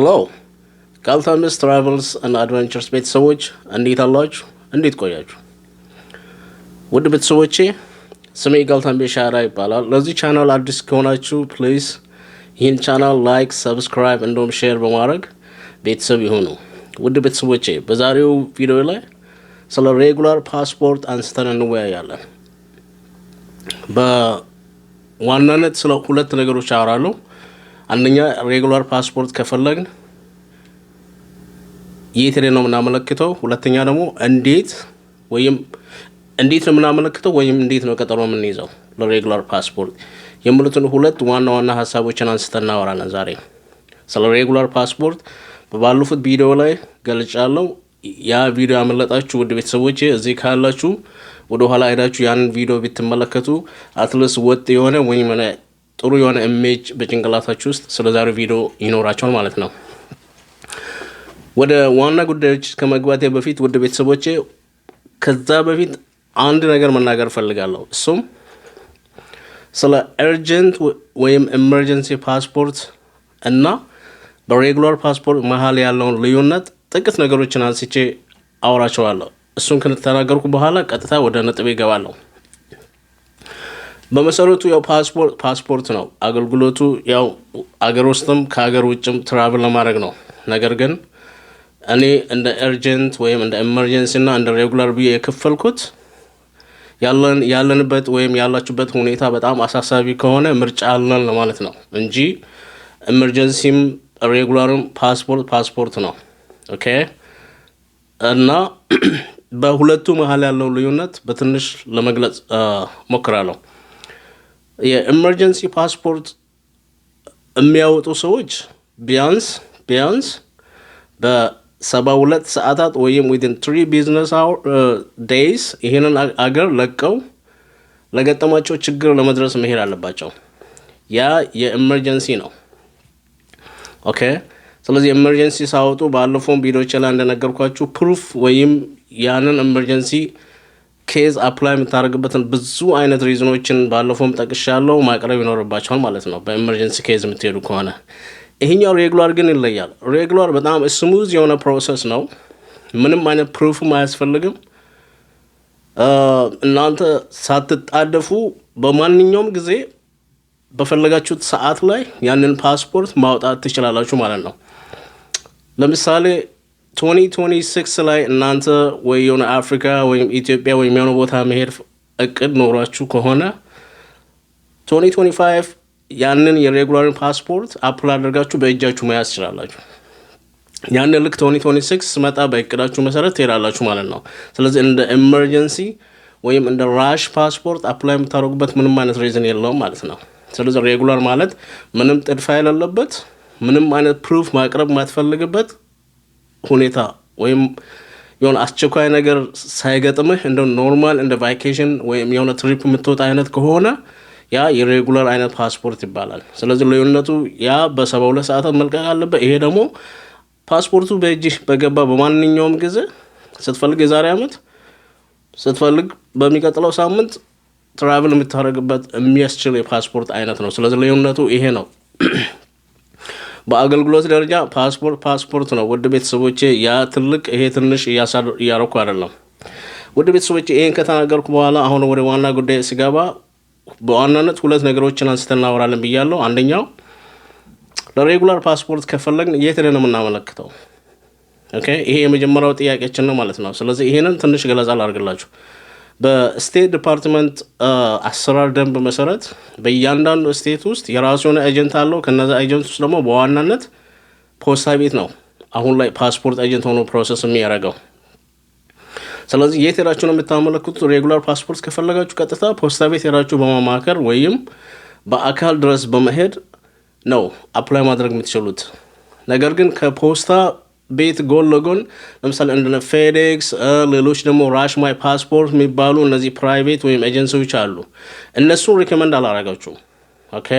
Hello, Galthamis Travels and Adventures ቤተሰቦች እንዴት አላችሁ? እንዴት ቆያችሁ? ውድ ቤተሰቦቼ ስሜ ጋልታምቤ ሻራ ይባላል። ለዚህ ቻናል አዲስ ከሆናችሁ ፕሊዝ ይህን ቻናል ላይክ፣ ሰብስክራይብ እንዲሁም ሼር በማድረግ ቤተሰብ ይሁኑ። ውድ ቤተሰቦቼ በዛሬው ቪዲዮ ላይ ስለ ሬጉላር ፓስፖርት አንስተን እንወያያለን። በዋናነት ስለ ሁለት ነገሮች አወራለሁ። አንደኛ ሬጉላር ፓስፖርት ከፈለግን የት ነው የምናመለክተው? ሁለተኛ ደግሞ እንዴት ነው የምናመለክተው ወይም እንዴት ነው ቀጠሮ የምንይዘው ለሬጉላር ፓስፖርት የሚሉትን ሁለት ዋና ሀሳቦችን አንስተን እናወራለን ዛሬ። ስለ ሬጉላር ፓስፖርት በባለፉት ቪዲዮ ላይ ገልጫለሁ። ያ ቪዲዮ ያመለጣችሁ ውድ ቤተሰቦቼ እዚህ ካላችሁ ወደ ኋላ ሄዳችሁ ያንን ቪዲዮ ብትመለከቱ አትሊስት ወጥ የሆነ ወይም ጥሩ የሆነ ኢሜጅ በጭንቅላታችሁ ውስጥ ስለዛሬው ቪዲዮ ይኖራችኋል ማለት ነው። ወደ ዋና ጉዳዮች ከመግባቴ በፊት ውድ ቤተሰቦቼ ከዛ በፊት አንድ ነገር መናገር ፈልጋለሁ። እሱም ስለ ኤርጀንት ወይም ኤመርጀንሲ ፓስፖርት እና በሬጉላር ፓስፖርት መሀል ያለውን ልዩነት ጥቂት ነገሮችን አንስቼ አወራቸዋለሁ። እሱን ከተናገርኩ በኋላ ቀጥታ ወደ ነጥቤ እገባለሁ። በመሰረቱ ያው ፓስፖርት ነው። አገልግሎቱ ያው አገር ውስጥም ከሀገር ውጭም ትራቭል ለማድረግ ነው። ነገር ግን እኔ እንደ ኤርጀንት ወይም እንደ ኤመርጀንሲ እና እንደ ሬጉላር ብዬ የከፈልኩት ያለንበት ወይም ያላችሁበት ሁኔታ በጣም አሳሳቢ ከሆነ ምርጫ አለን ለማለት ነው እንጂ ኤመርጀንሲም ሬጉላርም ፓስፖርት ነው። ኦኬ። እና በሁለቱ መሀል ያለው ልዩነት በትንሽ ለመግለጽ ሞክራለሁ። የኤመርጀንሲ ፓስፖርት የሚያወጡ ሰዎች ቢያንስ በ72 ሰዓታት ወይም within 3 business days ይሄንን አገር ለቀው ለገጠማቸው ችግር ለመድረስ መሄድ አለባቸው። ያ የኤመርጀንሲ ነው። ኦኬ። ስለዚህ ኤመርጀንሲ ሳወጡ ባለፈው ቪዲዮች ላይ እንደነገርኳችሁ ፕሩፍ ወይም ያንን ኤመርጀንሲ ኬዝ አፕላይ የምታደርግበትን ብዙ አይነት ሪዝኖችን ባለፈውም ጠቅሻለሁ ማቅረብ ይኖርባቸዋል ማለት ነው በኤመርጀንሲ ኬዝ የምትሄዱ ከሆነ። ይሄኛው ሬጉላር ግን ይለያል። ሬጉላር በጣም ስሙዝ የሆነ ፕሮሰስ ነው። ምንም አይነት ፕሩፍም አያስፈልግም። እናንተ ሳትጣደፉ በማንኛውም ጊዜ በፈለጋችሁት ሰዓት ላይ ያንን ፓስፖርት ማውጣት ትችላላችሁ ማለት ነው። ለምሳሌ 2026 ላይ እናንተ ወይ የሆነ አፍሪካ ወይም ኢትዮጵያ ወይም የሆነ ቦታ መሄድ እቅድ ኖሯችሁ ከሆነ 2025 ያንን የሬጉላር ፓስፖርት አፕላይ አድርጋችሁ በእጃችሁ መያዝ ትችላላችሁ። ያንን ልክ 2026 ስመጣ በእቅዳችሁ መሰረት ትሄዳላችሁ ማለት ነው። ስለዚህ እንደ ኤመርጀንሲ ወይም እንደ ራሽ ፓስፖርት አፕላይ የምታደርጉበት ምንም አይነት ሪዝን የለውም ማለት ነው። ስለዚህ ሬጉላር ማለት ምንም ጥድፋ የሌለበት ምንም አይነት ፕሩፍ ማቅረብ የማትፈልግበት ሁኔታ ወይም የሆነ አስቸኳይ ነገር ሳይገጥምህ እንደ ኖርማል እንደ ቫኬሽን ወይም የሆነ ትሪፕ የምትወጣ አይነት ከሆነ ያ የሬጉላር አይነት ፓስፖርት ይባላል። ስለዚህ ልዩነቱ ያ በ72 ሰዓታት መልቀቅ አለበት። ይሄ ደግሞ ፓስፖርቱ በእጅህ በገባ በማንኛውም ጊዜ ስትፈልግ የዛሬ ዓመት ስትፈልግ በሚቀጥለው ሳምንት ትራቭል የምታደርግበት የሚያስችል የፓስፖርት አይነት ነው። ስለዚህ ልዩነቱ ይሄ ነው። በአገልግሎት ደረጃ ፓስፖርት ነው። ውድ ቤተሰቦቼ ያ ትልቅ ይሄ ትንሽ እያረኩ አይደለም። ውድ ቤተሰቦቼ ይሄን ከተናገርኩ በኋላ አሁን ወደ ዋና ጉዳይ ሲገባ በዋናነት ሁለት ነገሮችን አንስተን እናወራለን ብያለሁ። አንደኛው ለሬጉላር ፓስፖርት ከፈለግን የት ነው የምናመለክተው? ኦኬ። ይሄ የመጀመሪያው ጥያቄችን ነው ማለት ነው። ስለዚህ ይሄንን ትንሽ ገለጻ ላድርግላችሁ። በስቴት ዲፓርትመንት አሰራር ደንብ መሰረት በእያንዳንዱ ስቴት ውስጥ የራሱ የሆነ ኤጀንት አለው። ከነዛ ኤጀንት ውስጥ ደግሞ በዋናነት ፖስታ ቤት ነው አሁን ላይ ፓስፖርት ኤጀንት ሆኖ ፕሮሰስ የሚያደርገው። ስለዚህ የት ሄዳችሁ ነው የምታመለክቱት? ሬጉላር ፓስፖርት ከፈለጋችሁ ቀጥታ ፖስታ ቤት ሄዳችሁ በማማከር ወይም በአካል ድረስ በመሄድ ነው አፕላይ ማድረግ የምትችሉት። ነገር ግን ከፖስታ ቤት ጎን ለጎን ለምሳሌ እንደ ፌዴክስ ሌሎች ደግሞ ራሽ ማይ ፓስፖርት የሚባሉ እነዚህ ፕራይቬት ወይም ኤጀንሲዎች አሉ። እነሱን ሪኮመንድ አላረጋችሁም። ኦኬ።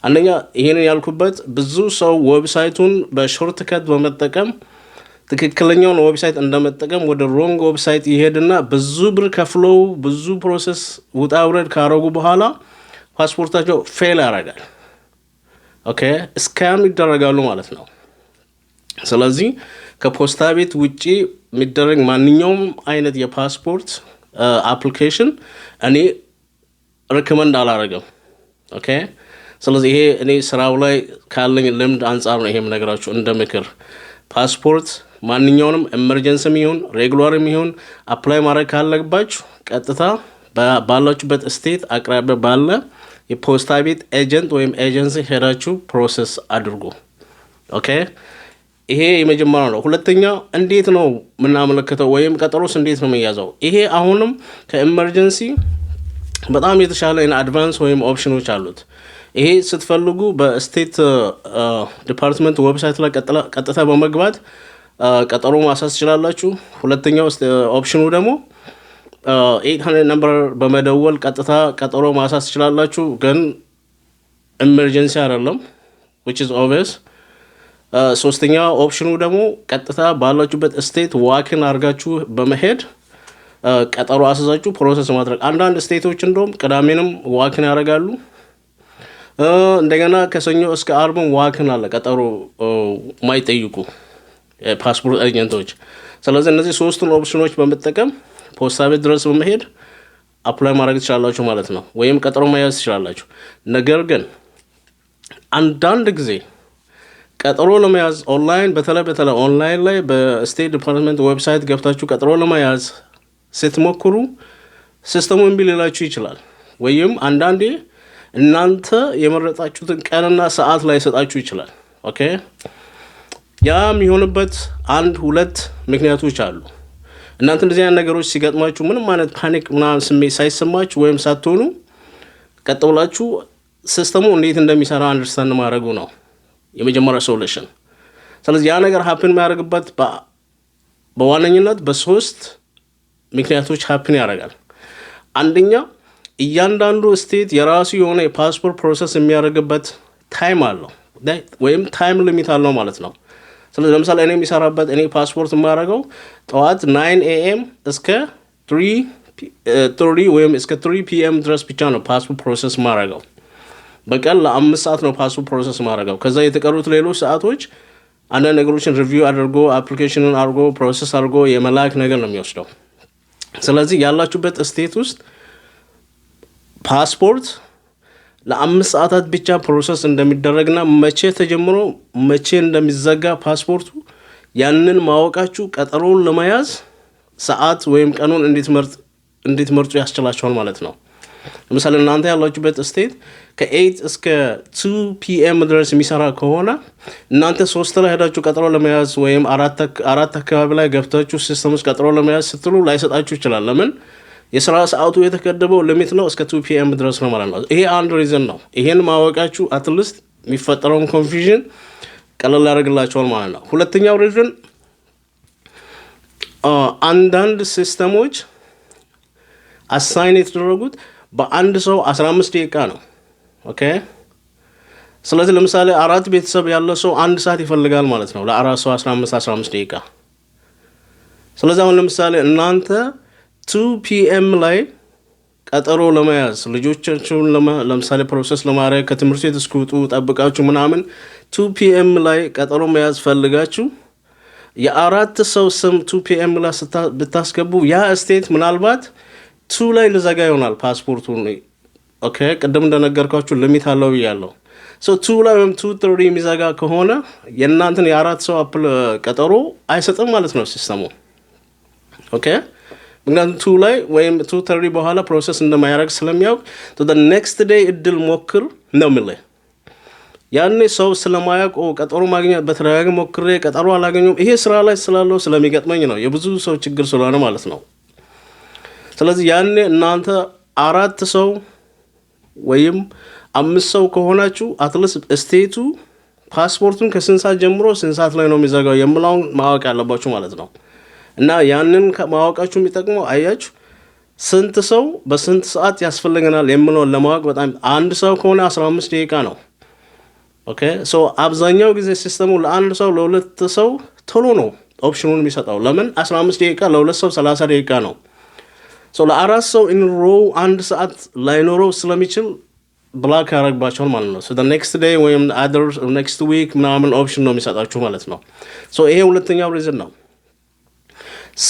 አንደኛ ይሄንን ያልኩበት ብዙ ሰው ዌብሳይቱን በሾርት ከት በመጠቀም ትክክለኛውን ዌብሳይት እንደመጠቀም ወደ ሮንግ ዌብሳይት ይሄድና ብዙ ብር ከፍለው ብዙ ፕሮሰስ ውጣ ውረድ ካረጉ በኋላ ፓስፖርታቸው ፌል ያደርጋል። ኦኬ ስካም ይደረጋሉ ማለት ነው። ስለዚህ ከፖስታ ቤት ውጪ የሚደረግ ማንኛውም አይነት የፓስፖርት አፕሊኬሽን እኔ ሪኮመንድ አላረገም። ኦኬ ስለዚህ ይሄ እኔ ስራው ላይ ካለኝ ልምድ አንጻር ነው ይሄም ነገራችሁ እንደ ምክር። ፓስፖርት ማንኛውንም ኤመርጀንሲም ይሁን ሬጉላርም ይሁን አፕላይ ማድረግ ካለባችሁ ቀጥታ ባላችሁበት ስቴት አቅራቢያ ባለ የፖስታ ቤት ኤጀንት ወይም ኤጀንሲ ሄዳችሁ ፕሮሰስ አድርጉ። ኦኬ ይሄ የመጀመሪያው ነው። ሁለተኛ እንዴት ነው ምናመለከተው ወይም ቀጠሮስ እንዴት ነው የሚያዘው? ይሄ አሁንም ከኤመርጀንሲ በጣም የተሻለ አድቫንስ ወይም ኦፕሽኖች አሉት። ይሄ ስትፈልጉ በስቴት ዲፓርትመንት ዌብሳይት ላይ ቀጥታ በመግባት ቀጠሮ ማሳስ ትችላላችሁ። ሁለተኛው ኦፕሽኑ ደግሞ 800 ነምበር በመደወል ቀጥታ ቀጠሮ ማሳስ ትችላላችሁ። ግን ኤመርጀንሲ አይደለም which is obvious። ሶስተኛ ኦፕሽኑ ደግሞ ቀጥታ ባላችሁበት ስቴት ዋክን አድርጋችሁ በመሄድ ቀጠሮ አስዛችሁ ፕሮሰስ ማድረግ። አንዳንድ ስቴቶች እንደውም ቅዳሜንም ዋክን ያደርጋሉ። እንደገና ከሰኞ እስከ አርብም ዋክን አለ ቀጠሮ ማይጠይቁ ፓስፖርት ኤጀንቶች። ስለዚህ እነዚህ ሶስቱን ኦፕሽኖች በመጠቀም ፖስታ ቤት ድረስ በመሄድ አፕላይ ማድረግ ትችላላችሁ ማለት ነው፣ ወይም ቀጠሮ መያዝ ትችላላችሁ። ነገር ግን አንዳንድ ጊዜ ቀጠሮ ለመያዝ ኦንላይን በተለይ ኦንላይን ላይ በስቴት ዲፓርትመንት ዌብሳይት ገብታችሁ ቀጠሮ ለመያዝ ስትሞክሩ ሲስተሙ እምቢ ሊላችሁ ይችላል። ወይም አንዳንዴ እናንተ የመረጣችሁትን ቀንና ሰዓት ላይ ሰጣችሁ ይችላል። ኦኬ ያ የሚሆንበት 1-2 ምክንያቶች አሉ። እናንተ እንደዚህ አይነት ነገሮች ሲገጥማችሁ ምንም አይነት ፓኒክ ምናምን ስሜት ሳይሰማችሁ ወይም ሳትሆኑ ቀጥ ብላችሁ ሲስተሙ እንዴት እንደሚሰራ አንደርስታንድ ማድረጉ ነው የመጀመሪያ ሶሉሽን። ስለዚህ ያ ነገር ሀፕን የሚያደርግበት በዋነኝነት በ3 ምክንያቶች ሀፕን ያደርጋል። አንደኛ እያንዳንዱ ስቴት የራሱ የሆነ የፓስፖርት ፕሮሰስ የሚያደርግበት ታይም አለው ወይም ታይም ሊሚት አለው ማለት ነው። ስለዚህ ለምሳሌ እኔ የሚሰራበት እኔ ፓስፖርት የማደርገው ጠዋት 9 AM እስከ 3:30 ወይም እስከ 3 PM ድረስ ብቻ ነው ፓስፖርት ፕሮሰስ ማድረገው። በቀን ለ5 ሰዓት ነው ፓስፖርት ፕሮሰስ ማድረገው። ከዛ የተቀሩት ሌሎች ሰዓቶች አንዳንድ ነገሮችን ሪቪው አድርጎ አፕሊኬሽንን አድርጎ ፕሮሰስ አድርጎ የመላክ ነገር ነው የሚወስደው። ስለዚህ ያላችሁበት ስቴት ውስጥ ፓስፖርት ለ5 ሰዓታት ብቻ ፕሮሰስ እንደሚደረግና መቼ ተጀምሮ መቼ እንደሚዘጋ ፓስፖርቱ ያንን ማወቃችሁ ቀጠሮውን ለመያዝ ሰዓት ወይም ቀኑን እንድትመርጡ ያስችላችኋል ማለት ነው። ለምሳሌ እናንተ ያላችሁበት ስቴት ከ8 እስከ 2 PM ድረስ የሚሰራ ከሆነ እናንተ 3 ላይ ሄዳችሁ ቀጠሮ ለመያዝ ወይም 4 አካባቢ ላይ ገብታችሁ ሲስተም ውስጥ ቀጠሮ ለመያዝ ስትሉ ላይሰጣችሁ ይችላል። ለምን? የስራ ሰዓቱ የተከደበው ሊሚት ነው፣ እስከ 2 PM ድረስ ነው ማለት ነው። ይሄ አንድ ሪዝን ነው። ይሄን ማወቃችሁ አትሊስት የሚፈጠረውን ኮንፊውዥን ቀለል ያደርግላችኋል ማለት ነው። ሁለተኛው ሪዝን አንዳንድ ሲስተሞች አሳይን የተደረጉት በአንድ ሰው 15 ደቂቃ ነው። ኦኬ ስለዚህ ለምሳሌ 4 ቤተሰብ ያለው ሰው 1 ሰዓት ይፈልጋል ማለት ነው ለ4 ሰው 15 ደቂቃ። ስለዚህ አሁን ለምሳሌ እናንተ 2 PM ላይ ቀጠሮ ለመያዝ ልጆቻችሁን ለምሳሌ ፕሮሰስ ለማድረግ ከትምህርት ቤት እስኪወጡ ጠብቃችሁ ምናምን 2 PM ላይ ቀጠሮ መያዝ ፈልጋችሁ የ4 ሰው ስም 2 PM ላይ ብታስገቡ ያ ስቴት ምናልባት 2 ላይ ልዘጋ ይሆናል ፓስፖርቱን። ኦኬ ቅድም እንደነገርኳችሁ ሊሚት አለው ብያለሁ። 2 ላይ ወይም 2:30 የሚዘጋ ከሆነ የእናንተን የ4 ሰው ቀጠሮ አይሰጥም ማለት ነው ሲስተሙ። ኦኬ ምክንያቱም 2 ላይ ወይም 2:30 በኋላ ፕሮሰስ እንደማያደርግ ስለሚያውቅ the next day እድል ሞክር ነው የሚለው። ያኔ ሰው ስለማያውቅ ቀጠሮ ማግኘት በተደጋጋሚ ሞክሬ ቀጠሮ አላገኘሁም፣ ይሄ ስራ ላይ ስላለው ስለሚገጥመኝ ነው፣ የብዙ ሰው ችግር ስለሆነ ማለት ነው። ስለዚህ ያኔ እናንተ 4 ሰው ወይም 5 ሰው ከሆናችሁ አትሊስት ስቴቱ ፓስፖርቱን ከስንት ሰዓት ጀምሮ ስንት ሰዓት ላይ ነው የሚዘጋው የምላውን ማወቅ ያለባችሁ ማለት ነው። እና ያንን ማወቃችሁ የሚጠቅመው አያችሁ ስንት ሰው በስንት ሰዓት ያስፈልገናል የምለውን ለማወቅ በጣም አንድ ሰው ከሆነ 15 ደቂቃ ነው። ኦኬ አብዛኛው ጊዜ ሲስተሙ ለአንድ ሰው ለሁለት ሰው ቶሎ ነው ኦፕሽኑን የሚሰጠው። ለምን 15 ደቂቃ ለሁለት ሰው 30 ደቂቃ ነው። ለ4 ሰው ኢን ሮው 1 ሰዓት ላይኖረው ስለሚችል ብላክ ያደርግባቸዋል ማለት ነው። so the next day ወይም other next week ምናምን ኦፕሽን ነው የሚሰጣችሁ ማለት ነው። so ይሄ ሁለተኛው ሪዝን ነው።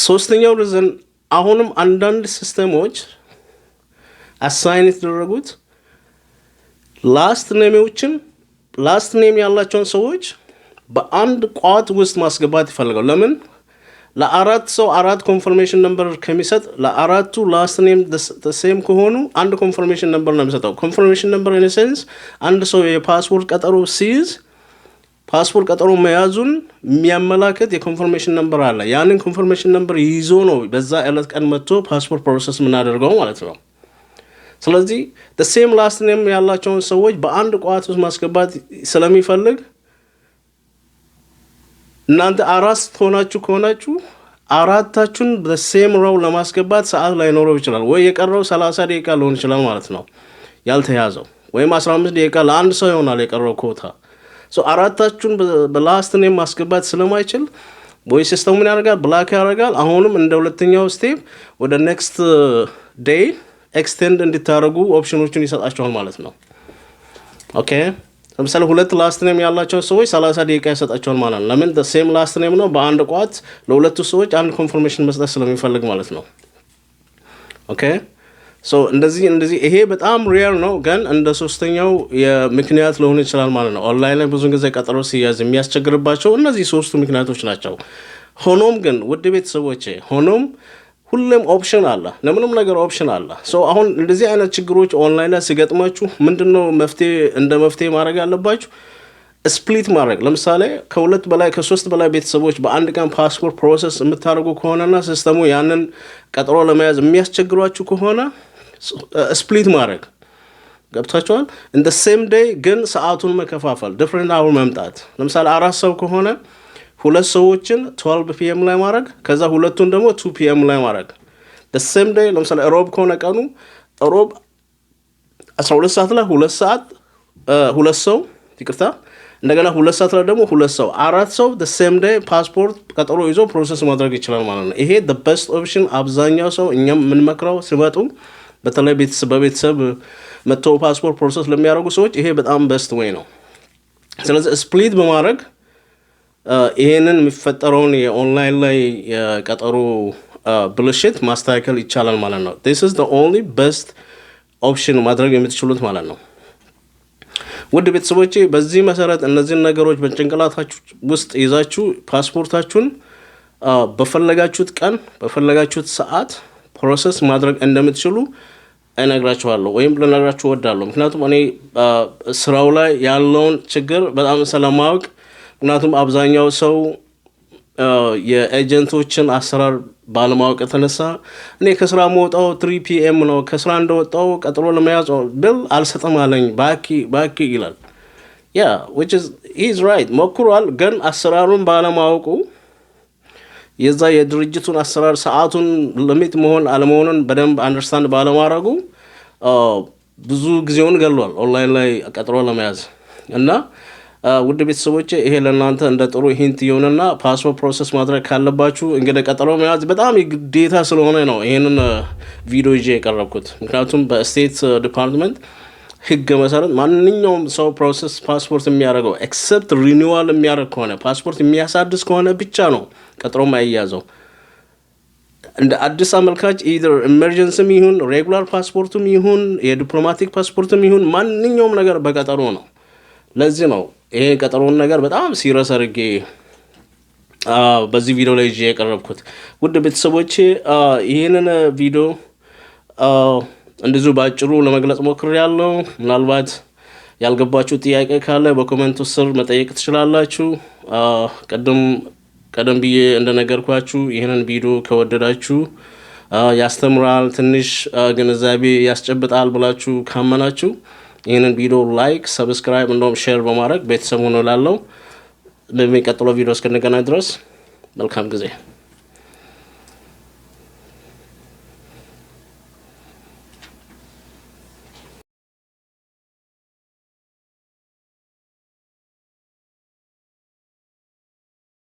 ሶስተኛው ሪዝን አሁንም አንዳንድ ሲስተሞች አሳይን የተደረጉት ላስት ኔም ያላቸውን ሰዎች በአንድ ቋት ውስጥ ማስገባት ይፈልጋል። ለምን? ለአራት ሰው አራት ኮንፈርሜሽን ነምበር ከሚሰጥ ለአራቱ ላስት ኔም ሴም ከሆኑ አንድ ኮንፈርሜሽን ነምበር ነው የሚሰጠው። ኮንፈርሜሽን ነምበር ኢን ሴንስ አንድ ሰው የፓስፖርት ቀጠሮ ሲይዝ ፓስፖርት ቀጠሮ መያዙን የሚያመላክት የኮንፈርሜሽን ነምበር አለ። ያንን ኮንፈርሜሽን ነምበር ይዞ ነው በዛ ዕለት ቀን መጥቶ ፓስፖርት ፕሮሰስ የምናደርገው ማለት ነው። ስለዚህ ሴም ላስት ኔም ያላቸውን ሰዎች በአንድ ቋት ውስጥ ማስገባት ስለሚፈልግ እናንተ አራት ከሆናችሁ አራታችሁን በሴም ሮው ለማስገባት ሰዓት ላይኖረው ይችላል። ወይ የቀረው 30 ደቂቃ ሊሆን ይችላል ማለት ነው ያልተያዘው፣ ወይም 15 ደቂቃ ለአንድ ሰው ይሆናል የቀረው ኮታ። ሶ አራታችሁን በላስት ኔም ማስገባት ስለማይችል ወይ ሲስተሙ ምን ያደርጋል? ብላክ ያደርጋል። አሁንም እንደ ሁለተኛው ስቴፕ ወደ ኔክስት ዴይ ኤክስቴንድ እንድታደርጉ ኦፕሽኖችን ይሰጣቸዋል ማለት ነው። ኦኬ ለምሳሌ ሁለት ላስት ኔም ያላቸው ሰዎች 30 ደቂቃ ይሰጣቸዋል ማለት ነው። ለምን? ሴም ላስት ኔም ነው። በአንድ ቋት ለሁለቱ ሰዎች አንድ ኮንፈርሜሽን መስጠት ስለሚፈልግ ማለት ነው። ኦኬ ሶ እንደዚህ ይሄ በጣም ሪየር ነው፣ ግን እንደ ሶስተኛው የምክንያት ሊሆን ይችላል ማለት ነው። ኦንላይን ላይ ብዙ ጊዜ ቀጠሮ ሲያዝ የሚያስቸግርባቸው እነዚህ ሶስቱ ምክንያቶች ናቸው። ሆኖም ግን ውድ ቤተሰቦቼ ሁሌም ኦፕሽን አለ፣ ለምንም ነገር ኦፕሽን አለ። አሁን እንደዚህ አይነት ችግሮች ኦንላይን ላይ ሲገጥማችሁ ምንድነው መፍትሄ ማድረግ ያለባችሁ? ስፕሊት ማድረግ። ለምሳሌ ከሁለት በላይ ከሶስት በላይ ቤተሰቦች በአንድ ቀን ፓስፖርት ፕሮሰስ የምታደርጉ ከሆነና ሲስተሙ ያንን ቀጠሮ ለመያዝ የሚያስቸግሯችሁ ከሆነ ስፕሊት ማድረግ ገብታችኋል። እንደ ሴም ዴይ ግን ሰዓቱን መከፋፈል፣ ዲፍረንት አወር መምጣት። ለምሳሌ 4 ሰው ከሆነ ሁለት ሰዎችን 12 PM ላይ ማድረግ፣ ከዛ ሁለቱን ደግሞ 2 PM ላይ ማድረግ። the same day ለምሳሌ ሮብ ከሆነ ቀኑ ሮብ 12 ሰዓት ላይ ሁለት ሰው ይቅርታ፣ እንደገና 2 ሰዓት ላይ ደግሞ ሁለት ሰው 4 ሰው the same day ፓስፖርት ቀጠሮ ይዞ ፕሮሰስ ማድረግ ይችላል ማለት ነው። ይሄ the best option። አብዛኛው ሰው እኛም የምንመክረው ሲመጡ በተለይ በቤተሰብ መጥተው ፓስፖርት ፕሮሰስ ለሚያደርጉ ሰዎች ይሄ በጣም best way ነው። ስለዚህ ስፕሊት በማድረግ ይሄንን የሚፈጠረውን የኦንላይን ላይ የቀጠሮ ብልሽት ማስተካከል ይቻላል ማለት ነው። this is the only best option ማድረግ የምትችሉት ማለት ነው። ውድ ቤተሰቦቼ በዚህ መሰረት እነዚህን ነገሮች በጭንቅላታችሁ ውስጥ ይዛችሁ ፓስፖርታችሁን በፈለጋችሁት ቀን በፈለጋችሁት ሰዓት ፕሮሰስ ማድረግ እንደምትችሉ እነግራችኋለሁ ወይም ልነግራችሁ እወዳለሁ። ምክንያቱም እኔ ስራው ላይ ያለውን ችግር በጣም ስለማወቅ፣ ምክንያቱም አብዛኛው ሰው የኤጀንቶችን አሰራር ባለማወቅ የተነሳ እኔ ከስራ መውጣው 3 PM ነው፣ ከስራ እንደወጣው ቀጥሎ ለመያዝ ብል አልሰጠም አለኝ ባኪ ይላል። which is he's right ሞክሯል፣ ግን አሰራሩን ባለማወቁ የዛ የድርጅቱን አሰራር ሰዓቱን ሊሚት መሆን አለመሆኑን በደንብ አንደርስታንድ ባለማድረጉ ብዙ ጊዜውን ገሏል ኦንላይን ላይ ቀጥሮ ለመያዝ። እና ውድ ቤተሰቦቼ ይሄ ለእናንተ እንደ ጥሩ ሂንት ይሆንና ፓስፖርት ፕሮሰስ ማድረግ ካለባችሁ እንግዲህ ቀጠሮ መያዝ በጣም ግዴታ ስለሆነ ነው ይሄንን ቪዲዮ ይዤ የቀረብኩት። ምክንያቱም በስቴት ዲፓርትመንት ህግ መሰረት ማንኛውም ሰው ፕሮሰስ ፓስፖርት የሚያደርገው ኤክሰፕት ሪኒዋል የሚያደርግ ከሆነ ፓስፖርት የሚያሳድስ ከሆነ ብቻ ነው ቀጠሮ ማይያዘው። እንደ አዲስ አመልካች ኢዘር ኢመርጀንሲም ይሁን ሬጉላር ፓስፖርትም ይሁን የዲፕሎማቲክ ፓስፖርትም ይሁን ማንኛውም ነገር በቀጠሮ ነው። ለዚህ ነው ይሄ ቀጠሮን ነገር በጣም ሲሪየስ አድርጌ በዚህ ቪዲዮ ላይ ይዤ የቀረብኩት። ውድ ቤተሰቦቼ ይሄንን ቪዲዮ እንደዚሁ ባጭሩ ለመግለጽ ሞክሬያለሁ። ምናልባት ያልገባችሁ ጥያቄ ካለ በኮሜንት ስር መጠየቅ ትችላላችሁ። ቀደም ብዬ እንደነገርኳችሁ ይሄንን ቪዲዮ ከወደዳችሁ ያስተምራል፣ ትንሽ ግንዛቤ ያስጨብጣል ብላችሁ ካመናችሁ ይሄንን ቪዲዮ ላይክ፣ ሰብስክራይብ እንደውም ሼር በማድረግ ቤተሰብ ሆኖ ላለው በሚቀጥለው ቪዲዮ እስክንገናኝ ድረስ መልካም ጊዜ